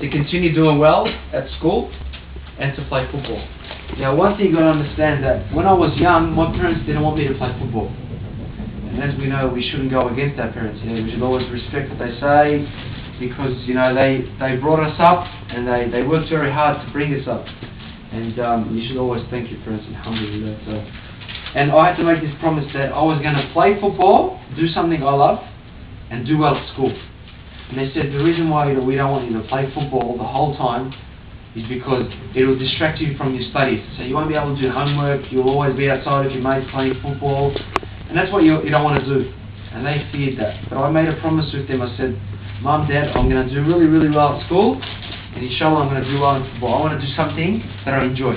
to continue doing well at school and to play football. Now, one thing you've got to understand that when I was young, my parents didn't want me to play football. And as we know, we shouldn't go against our parents. We should always respect what they say, because they brought us up and they worked very hard to bring us up. And you should always thank your parents and alhamdulillah. And I had to make this promise that I was going to play football, do something I love, and do well at school. And they said the reason why we don't want you to play football the whole time is because it will distract you from your studies. So you won't be able to do homework, you'll always be outside with your mates playing football, and that's what you don't want to do. And they feared that. But I made a promise with them. I said, Mum, Dad, I'm going to do really, really well at school, and inshallah I'm going to do well in football. I want to do something that I enjoy.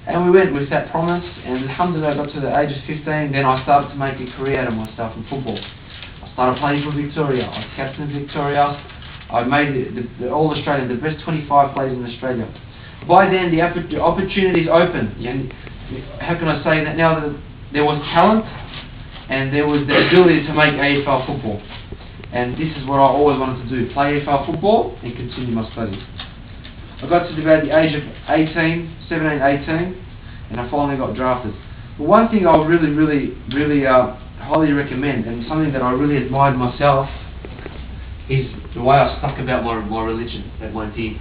And we went with that promise, and alhamdulillah I got to the age of 15, then I started to make a career out of myself in football. I started playing for Victoria, I was captain of Victoria, I made the All-Australian, the best 25 players in Australia. By then the opportunities opened. How can I say that now? That there was talent and there was the ability to make AFL football. And this is what I always wanted to do, play AFL football and continue my studies. I got to about the age of 17, 18, and I finally got drafted. But one thing I would really highly recommend, and something that I really admired myself, is the way I stuck about my religion at my deen.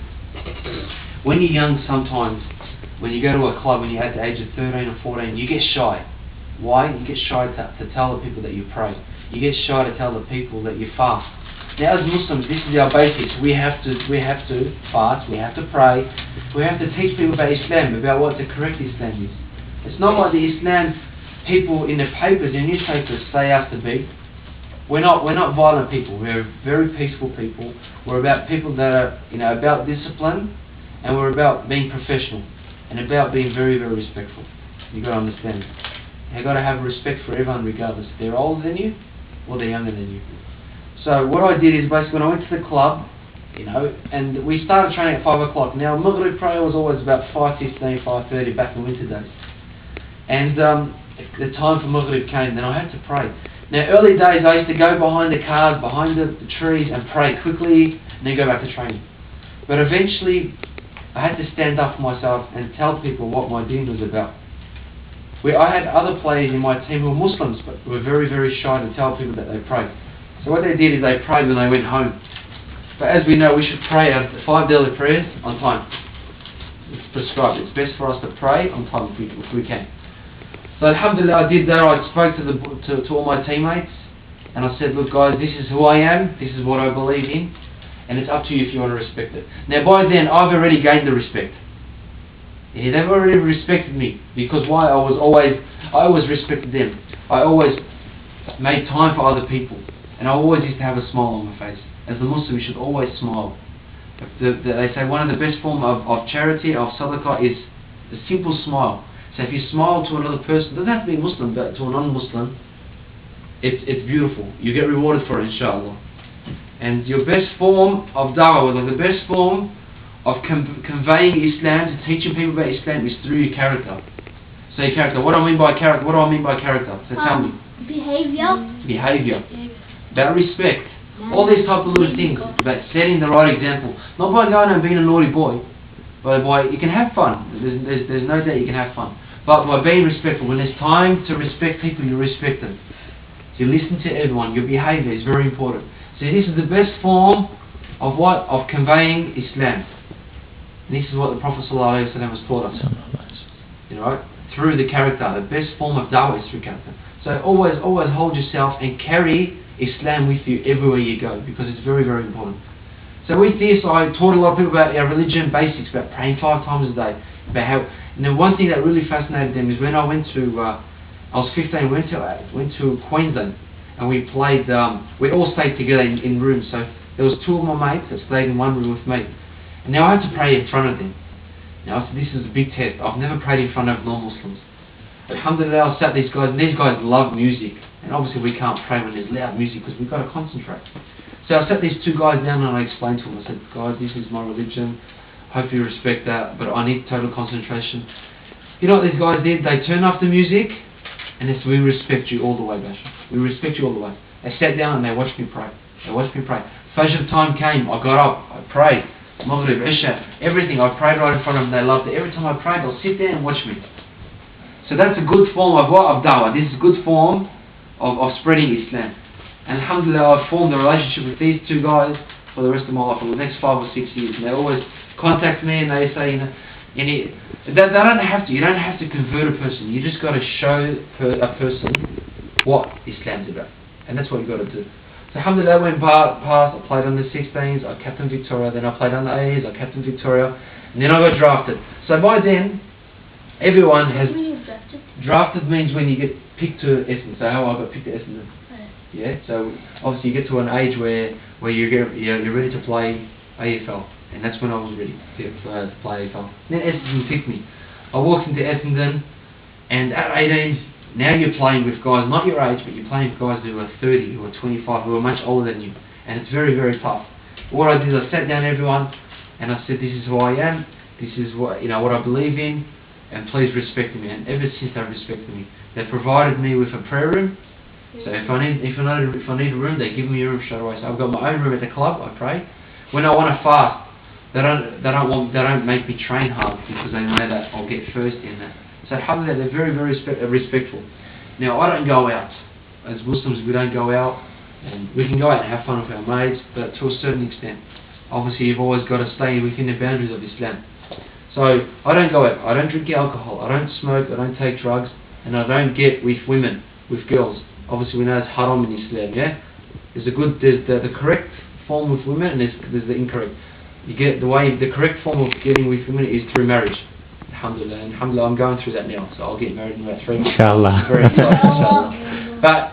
When you're young, sometimes, when you go to a club when you're at the age of 13 or 14, you get shy. Why? You get shy to tell the people that you pray. You get shy to tell the people that you fast. Now, as Muslims, this is our basics. We have to fast, we have to pray, we have to teach people about Islam, about what the correct Islam is. It's not like the Islam people in the papers, in newspapers, say us to be. We're not violent people. We're very peaceful people. We're about people that are, about discipline, and we're about being professional, and about being very, very respectful. You've got to understand. You've got to have respect for everyone, regardless if they're older than you or they're younger than you. So what I did is basically when I went to the club, and we started training at 5 o'clock. Now Maghrib prayer was always about 5:15, 5:30 back in winter days. And the time for Maghrib came, then I had to pray. Now early days I used to go behind the cars, behind the trees and pray quickly and then go back to training. But eventually I had to stand up for myself and tell people what my deen was about. I had other players in my team who were Muslims but were very, very shy to tell people that they prayed. So what they did is they prayed when they went home. But as we know, we should pray our 5 daily prayers on time. It's prescribed. It's best for us to pray on time if we can. So alhamdulillah, I did that. I spoke to all my teammates and I said, look guys, this is who I am, this is what I believe in, and it's up to you if you want to respect it. Now by then I've already gained the respect. They've already respected me, because why? I always respected them. I always made time for other people, and I always used to have a smile on my face. As a Muslim, you should always smile. They say one of the best forms of charity, of sadaqah, is a simple smile. So if you smile to another person, it doesn't have to be a Muslim, but to a non-Muslim, it's beautiful. You get rewarded for it, inshallah. And your best form of da'wah, the best form of conveying Islam, to teaching people about Islam, is through your character. So your character. What do I mean by character? So tell me. Behavior. About respect. All these type of little things. About setting the right example. Not by going and being a naughty boy, but by you can have fun. There's no doubt you can have fun. But by being respectful. When there's time to respect people, you respect them. So you listen to everyone. Your behavior is very important. So this is the best form of what? Of conveying Islam. And this is what the Prophet ﷺ has taught us. Through the character. The best form of da'wah is through character. So always hold yourself and carry Islam with you everywhere you go, because it's very, very important. So with this, I taught a lot of people about our religion basics, about praying 5 times a day, about how. And then one thing that really fascinated them is when I went to, I was 15, went to Queensland, and we played. We all stayed together in rooms. So there was 2 of my mates that stayed in one room with me, and now I had to pray in front of them. Now this is a big test. I've never prayed in front of non-Muslims. Alhamdulillah, I sat these guys, and these guys love music, and obviously we can't pray when there's loud music because we've got to concentrate. So I sat these 2 guys down and I explained to them. I said, guys, this is my religion. Hope you respect that, but I need total concentration. You know what these guys did? They turned off the music and they said, we respect you all the way, Bashar. We respect you all the way. They sat down and they watched me pray. Fajr time came, I got up, I prayed. Maghrib, Isha, everything. I prayed right in front of them, they loved it. Every time I prayed, they'll sit there and watch me. So that's a good form of what? Of da'wah. This is a good form of spreading Islam. And alhamdulillah, I've formed a relationship with these two guys for the rest of my life, for the next 5 or 6 years. And they always contact me and they say, they don't have to. You don't have to convert a person. You just got to show a person what Islam's about. And that's what you've got to do. So alhamdulillah, I went past, I played under 16s, I captained Victoria, then I played under A's, I captained Victoria, and then I got drafted. So by then, everyone has... Drafted means when you get picked to Essendon. So how I got picked to Essendon. Yeah, so obviously you get to an age where you're ready to play AFL. And that's when I was ready to play AFL. Then Essendon picked me. I walked into Essendon, and at 18, now you're playing with guys, not your age, but you're playing with guys who are 30, who are 25, who are much older than you. And it's very, very tough. What I did is I sat down everyone, and I said, this is who I am, this is what I believe in, and please respect me. And ever since they've respected me, they've provided me with a prayer room. So if I need a room, they give me a room straight away. So I've got my own room at the club. I pray. When I want to fast, they don't make me train hard because they know that I'll get first in that. So alhamdulillah, they're very, very respectful. Now I don't go out. As Muslims, we don't go out, and we can go out and have fun with our mates, but to a certain extent. Obviously, you've always got to stay within the boundaries of Islam. So I don't go out. I don't drink alcohol. I don't smoke. I don't take drugs, and I don't get with women, with girls. Obviously, we know it's haram in Islam. Yeah, there's the correct form with women, and there's the incorrect. You get the correct form of getting with women is through marriage. Alhamdulillah, and alhamdulillah, I'm going through that now, so I'll get married in about 3 months. Inshallah. Very excited, inshallah. But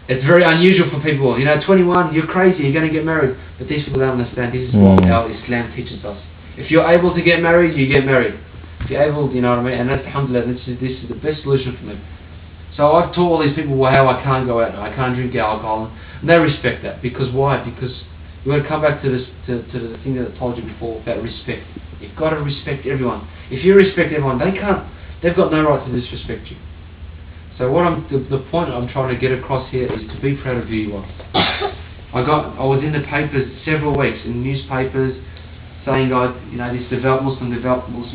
it's very unusual for people. 21, you're crazy, you're going to get married. But these people don't understand. This is what our Islam teaches us. If you're able to get married, you get married. If you're able, you know what I mean? And that's, alhamdulillah, this is the best solution for me. So I've taught all these people how I can't go out, I can't drink alcohol, and they respect that. Because why? Because you've got to come back to the thing that I told you before about respect. You've got to respect everyone. If you respect everyone, they've got no right to disrespect you. So the point I'm trying to get across here is to be proud of who you are. I was in the papers several weeks, in newspapers, saying this developed Muslim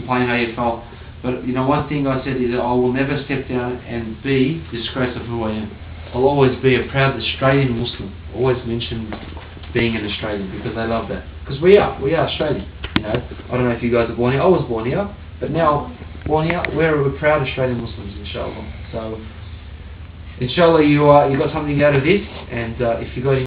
playing AFL. But one thing I said is that I will never step down and be disgraced of who I am. I'll always be a proud Australian Muslim. Always mention being an Australian, because they love that. Because we are Australian. I don't know if you guys are born here. I was born here, but now born here, we're proud Australian Muslims, inshallah. So, inshallah, you got something out of this, and if you got